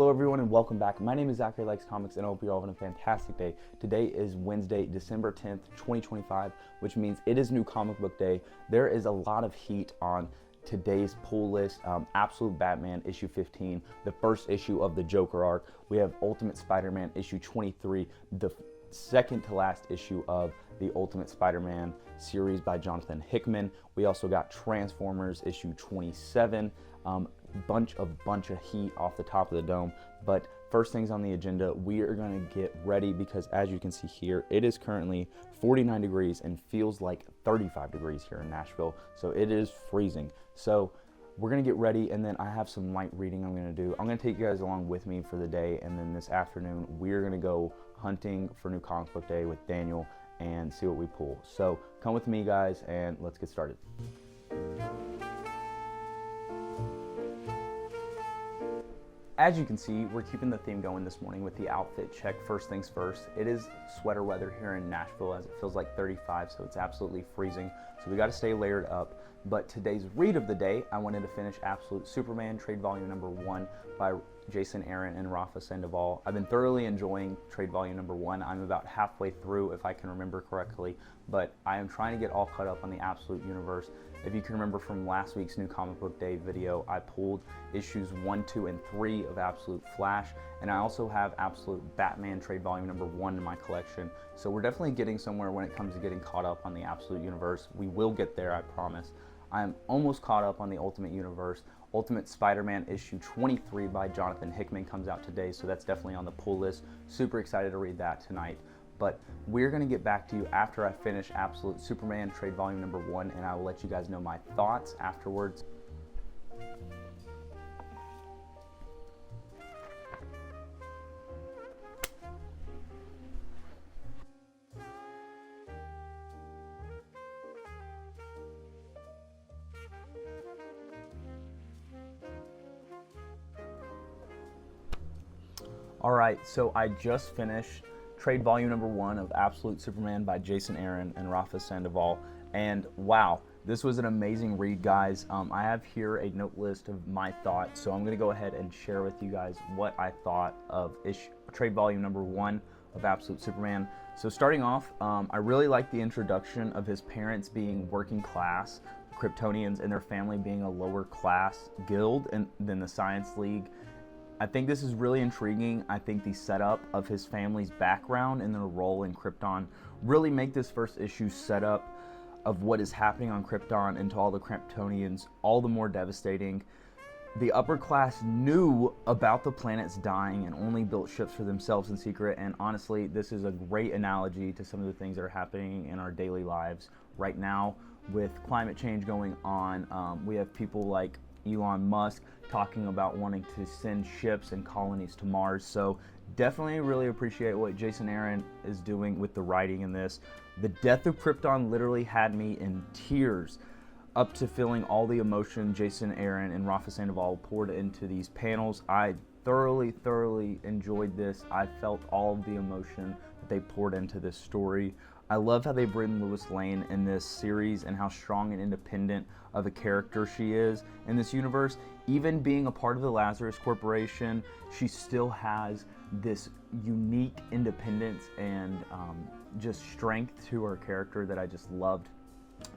Hello everyone and welcome back. My name is Zachary Likes Comics and I hope you're all having a fantastic day. Today is Wednesday, December 10th, 2025, which means it is new comic book day. There is a lot of heat on today's pull list. Absolute Batman issue 15, the first issue of the Joker arc. We have Ultimate Spider-Man issue 23, the second to last issue of the Ultimate Spider-Man series by Jonathan Hickman. We also got Transformers issue 27. Bunch of heat off the top of the dome. But first things on the agenda, we are going to get ready because as you can see here, it is currently 49 degrees and feels like 35 degrees here in Nashville. So it is freezing. So we're going to get ready, and then I have some light reading I'm going to do. I'm going to take you guys along with me for the day, and then this afternoon we're going to go hunting for new comic book day with Daniel and see what we pull. So come with me guys and let's get started. As you can see, we're keeping the theme going this morning with the outfit check. First things first, it is sweater weather here in Nashville as it feels like 35, so it's absolutely freezing. So we got to stay layered up. But today's read of the day, I wanted to finish Absolute Superman trade volume number 1 by Jason Aaron and Rafa Sandoval. I've been thoroughly enjoying trade volume number 1. I'm about halfway through if I can remember correctly, but I am trying to get all caught up on the Absolute universe. If you can remember from last week's new comic book day video, I pulled issues 1, 2, and 3 of Absolute Flash, and I also have Absolute Batman trade volume number 1 in my collection. So we're definitely getting somewhere when it comes to getting caught up on the Absolute universe. We will get there, I promise. I am almost caught up on the Ultimate Universe. Ultimate Spider-Man issue 23 by Jonathan Hickman comes out today, so that's definitely on the pull list. Super excited to read that tonight. But we're going to get back to you after I finish Absolute Superman trade volume number 1, and I will let you guys know my thoughts afterwards. Alright, so I just finished trade volume number 1 of Absolute Superman by Jason Aaron and Rafa Sandoval, and wow, this was an amazing read, guys. I have here a note list of my thoughts, so I'm going to go ahead and share with you guys what I thought of trade volume number 1 of Absolute Superman. So starting off, I really like the introduction of his parents being working class Kryptonians and their family being a lower class guild than the Science League. I think this is really intriguing. I think the setup of his family's background and their role in Krypton really make this first issue setup of what is happening on Krypton and to all the Kryptonians all the more devastating. The upper class knew about the planets dying and only built ships for themselves in secret, and honestly, this is a great analogy to some of the things that are happening in our daily lives right now with climate change going on. We have people like Elon Musk talking about wanting to send ships and colonies to Mars. So definitely really appreciate what Jason Aaron is doing with the writing in this. The death of Krypton literally had me in tears, up to feeling all the emotion Jason Aaron and Rafa Sandoval poured into these panels. I thoroughly enjoyed this. I felt all of the emotion that they poured into this story. I love how they've written Lois Lane in this series and how strong and independent of a character she is in this universe. Even being a part of the Lazarus Corporation, she still has this unique independence and just strength to her character that I just loved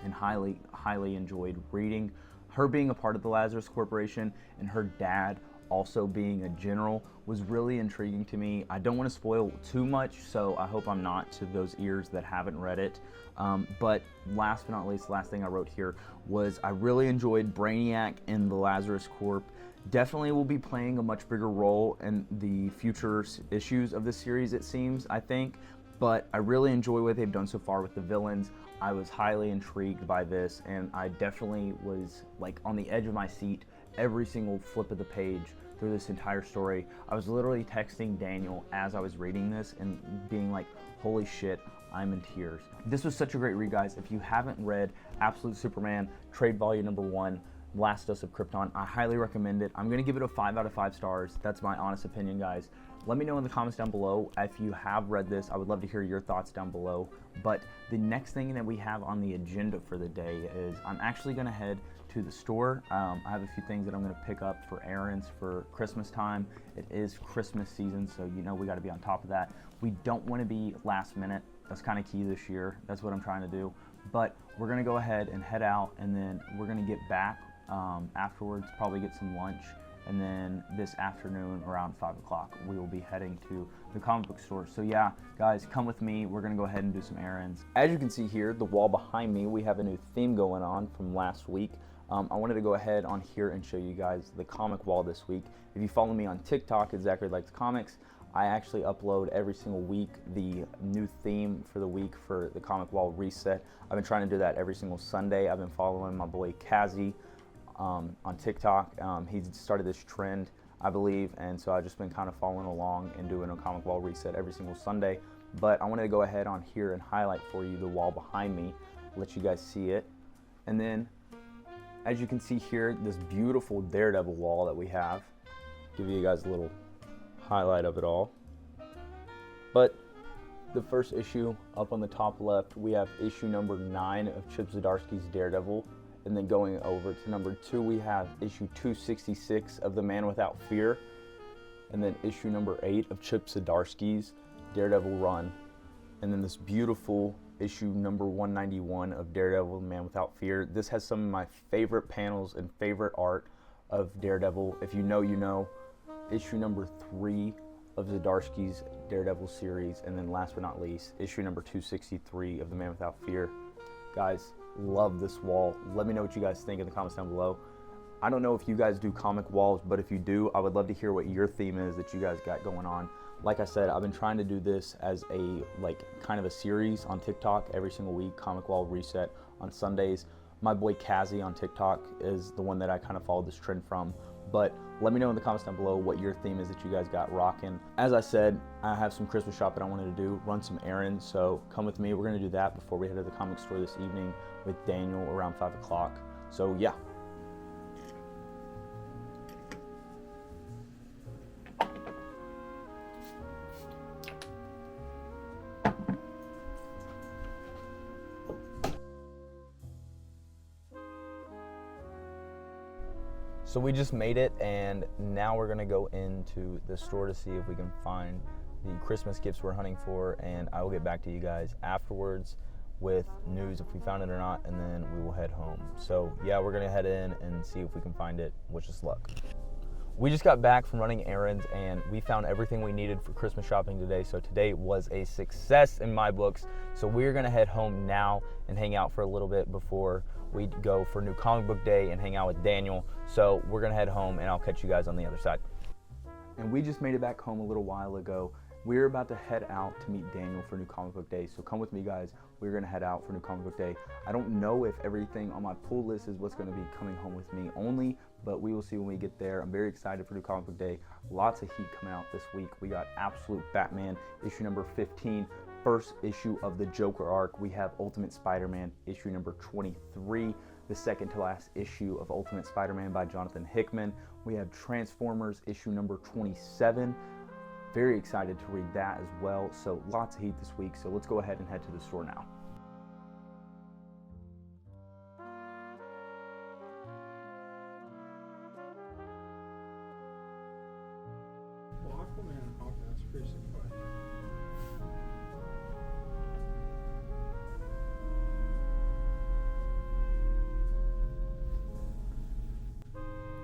and highly enjoyed reading. Her being a part of the Lazarus Corporation and her dad also being a general was really intriguing to me. I don't want to spoil too much, so I hope I'm not to those ears that haven't read it. But last but not least, last thing I wrote here was I really enjoyed Brainiac in the Lazarus Corp. Definitely will be playing a much bigger role in the future issues of this series, it seems, I think. But I really enjoy what they've done so far with the villains. I was highly intrigued by this, and I definitely was like on the edge of my seat every single flip of the page through this entire story. I was literally texting Daniel as I was reading this and being like, holy shit, I'm in tears. This was such a great read, guys. If you haven't read Absolute Superman trade volume number 1, Last Dose of Krypton, I highly recommend it. I'm gonna give it a 5 out of 5 stars. That's my honest opinion, guys. let me know in the comments down below if you have read this. I would love to hear your thoughts down below. But the next thing that we have on the agenda for the day is I'm actually going to head to the store. I have a few things that I'm going to pick up for errands for Christmas time. It is Christmas season, so you know we got to be on top of that. We don't want to be last minute. That's kind of key this year. That's what I'm trying to do. But we're going to go ahead and head out, and then we're going to get back afterwards, probably get some lunch. And then this afternoon around 5 o'clock, we will be heading to the comic book store. So yeah, guys, come with me. We're gonna go ahead and do some errands. As you can see here, the wall behind me, we have a new theme going on from last week. I wanted to go ahead on here and show you guys the comic wall this week. If you follow me on TikTok at Zachary Likes Comics, I actually upload every single week the new theme for the week for the comic wall reset. I've been trying to do that every single Sunday. I've been following my boy Kazzy on TikTok. He started this trend, I believe, and so I've just been kind of following along and doing a comic wall reset every single Sunday. But I wanted to go ahead on here and highlight for you the wall behind me, let you guys see it. And then, as you can see here, this beautiful Daredevil wall that we have. Give you guys a little highlight of it all. But the first issue up on the top left, we have issue number 9 of Chip Zdarsky's Daredevil. And then going over to number 2, we have issue 266 of The Man Without Fear. And then issue number 8 of Chip Zdarsky's Daredevil Run. And then this beautiful issue number 191 of Daredevil, The Man Without Fear. This has some of my favorite panels and favorite art of Daredevil. If you know, you know. Issue number 3 of Zdarsky's Daredevil series. And then last but not least, issue number 263 of The Man Without Fear. Guys, love this wall. Let me know what you guys think in the comments down below. I don't know if you guys do comic walls, but if you do, I would love to hear what your theme is that you guys got going on. Like I said, I've been trying to do this as a kind of a series on TikTok every single week, comic wall reset on Sundays. My boy Kazzy on TikTok is the one that I kind of followed this trend from. But let me know in the comments down below what your theme is that you guys got rocking. As I said, I have some Christmas shopping I wanted to do, run some errands, so come with me. We're gonna do that before we head to the comic store this evening with Daniel around 5 o'clock. So yeah. So we just made it, and now we're gonna go into the store to see if we can find the Christmas gifts we're hunting for, and I will get back to you guys afterwards with news if we found it or not, and then we will head home. So yeah, we're gonna head in and see if we can find it. Wish us luck. We just got back from running errands, and we found everything we needed for Christmas shopping today. So today was a success in my books. So we're gonna head home now and hang out for a little bit before we go for new comic book day and hang out with Daniel. So we're gonna head home, and I'll catch you guys on the other side. And we just made it back home a little while ago. We're about to head out to meet Daniel for new comic book day. So come with me, guys. We're gonna head out for new comic book day. I don't know if everything on my pull list is what's gonna be coming home with me only, but we will see when we get there. I'm very excited for new comic book day. Lots of heat coming out this week. We got Absolute Batman, issue number 15, first issue of the Joker arc. We have Ultimate Spider-Man, issue number 23, the second to last issue of Ultimate Spider-Man by Jonathan Hickman. We have Transformers, issue number 27. Very excited to read that as well. So lots of heat this week. So let's go ahead and head to the store now. Well, Aquaman and Hawkman, that's a pretty sick fight.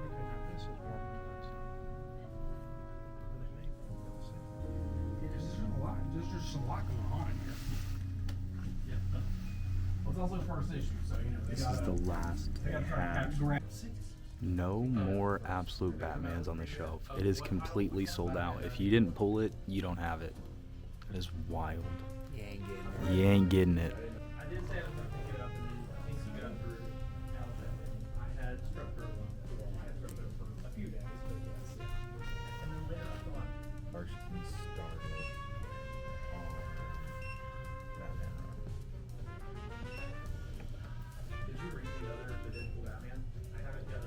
Okay, now this is more interesting. What they make from the same. Yeah, because there's a lot. There's just a lot going on in here. Yeah. Well, it's also the first issue, so you know they This is the last they gotta try to capture. No more Absolute Batmans on the shelf. It is completely sold out. If you didn't pull it, you don't have it. It is wild. You ain't getting it. You ain't getting it. I did say I was gonna pick it up, and then I think he got through Alabama. I had struck her for a few days, but yes. And then later I thought, First we started on Batman Run. did you read the Deadpool Batman? I haven't yet.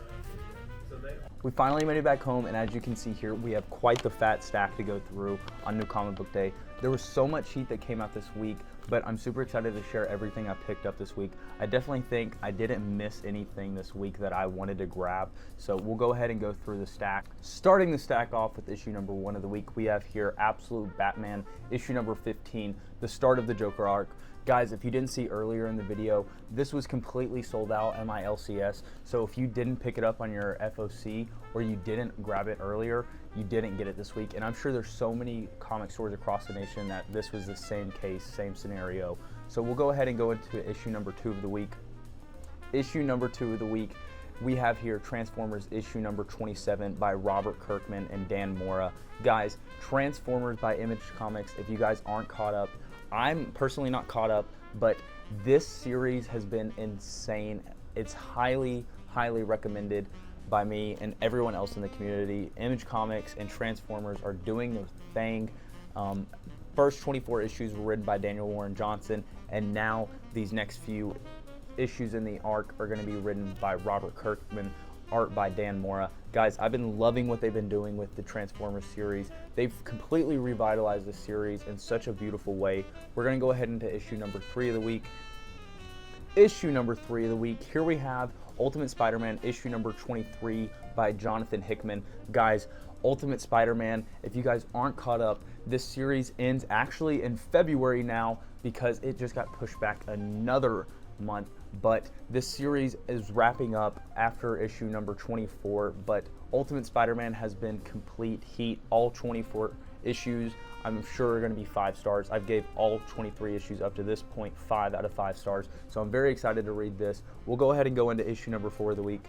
So they. We finally made it back home, and as you can see here, we have quite the fat stack to go through on New Comic Book Day. There was so much heat that came out this week, but I'm super excited to share everything I picked up this week. I definitely think I didn't miss anything this week that I wanted to grab, so we'll go ahead and go through the stack. Starting the stack off with issue number 1 of the week, we have here Absolute Batman, issue number 15, the start of the Joker arc. Guys, if you didn't see earlier in the video, this was completely sold out at my LCS, so if you didn't pick it up on your FOC or you didn't grab it earlier, you didn't get it this week. And I'm sure there's so many comic stores across the nation that this was the same case, same scenario. So we'll go ahead and go into issue number 2 of the week. Issue number 2 of the week, we have here Transformers issue number 27 by Robert Kirkman and Dan Mora. Guys, Transformers by Image Comics, if you guys aren't caught up, I'm personally not caught up, but this series has been insane. It's highly, highly recommended by me and everyone else in the community. Image Comics and Transformers are doing their thing. First 24 issues were written by Daniel Warren Johnson, and now these next few issues in the arc are going to be written by Robert Kirkman, art by Dan Mora. Guys, I've been loving what they've been doing with the Transformers series. They've completely revitalized the series in such a beautiful way. We're going to go ahead into issue number 3 of the week. Issue number 3 of the week, here we have Ultimate Spider-Man issue number 23 by Jonathan Hickman. Guys, Ultimate Spider-Man, if you guys aren't caught up, this series ends actually in February now because it just got pushed back another month, but this series is wrapping up after issue number 24. But Ultimate Spider-Man has been complete heat. All 24 issues I'm sure are going to be 5 stars. I've gave all 23 issues up to this point 5 out of 5 stars, so I'm very excited to read this. We'll go ahead and go into issue number 4 of the week.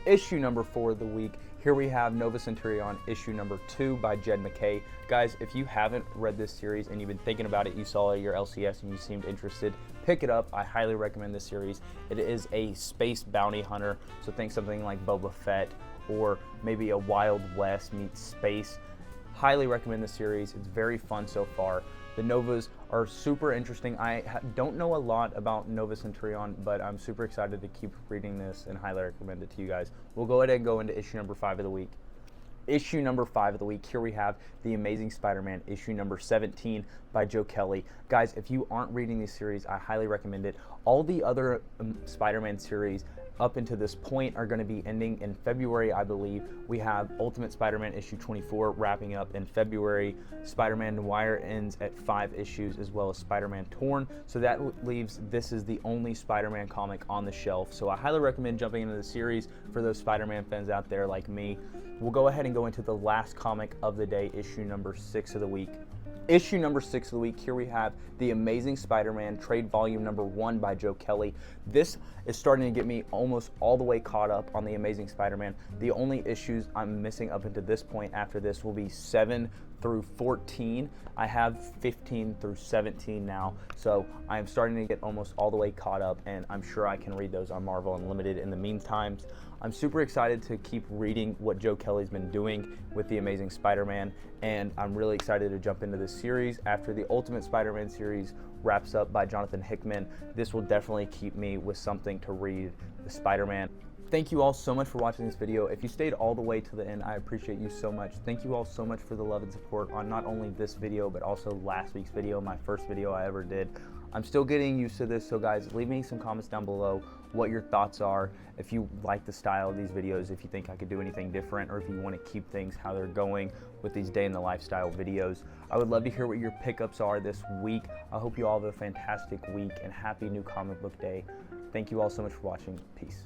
Issue number 4 of the week, here we have Nova Centurion issue number 2 by Jed MacKay. Guys, if you haven't read this series and you've been thinking about it, you saw your LCS and you seemed interested, pick it up. I highly recommend this series. It is a space bounty hunter, so think something like Boba Fett or maybe a Wild West meets space. Highly recommend this series. It's very fun so far. The Novas are super interesting. I don't know a lot about Nova Centurion, but I'm super excited to keep reading this and highly recommend it to you guys. We'll go ahead and go into issue number 5 of the week. Issue number 5 of the week, here we have The Amazing Spider-Man issue number 17 by Joe Kelly. Guys, if you aren't reading this series, I highly recommend it. All the other Spider-Man series up until this point are going to be ending in February, I believe. We have Ultimate Spider-Man issue 24 wrapping up in February. Spider-Man Noir ends at 5 issues, as well as Spider-Man Torn. So that leaves this is the only Spider-Man comic on the shelf. So I highly recommend jumping into the series for those Spider-Man fans out there like me. We'll go ahead and go into the last comic of the day, issue number 6 of the week. Issue number 6 of the week, here we have The Amazing Spider-Man trade volume number 1 by Joe Kelly. This is starting to get me almost all the way caught up on The Amazing Spider-Man. The only issues I'm missing up until this point after this will be 7 through 14. I have 15 through 17 now, so I'm starting to get almost all the way caught up, and I'm sure I can read those on Marvel Unlimited in the meantime. I'm super excited to keep reading what Joe Kelly's been doing with The Amazing Spider-Man, and I'm really excited to jump into this series. After the Ultimate Spider-Man series wraps up by Jonathan Hickman, this will definitely keep me with something to read, the Spider-Man. Thank you all so much for watching this video. If you stayed all the way to the end, I appreciate you so much. Thank you all so much for the love and support on not only this video, but also last week's video, my first video I ever did. I'm still getting used to this, so guys, leave me some comments down below what your thoughts are, if you like the style of these videos, if you think I could do anything different, or if you want to keep things how they're going with these day in the lifestyle videos. I would love to hear what your pickups are this week. I hope you all have a fantastic week and happy New Comic Book Day. Thank you all so much for watching. Peace.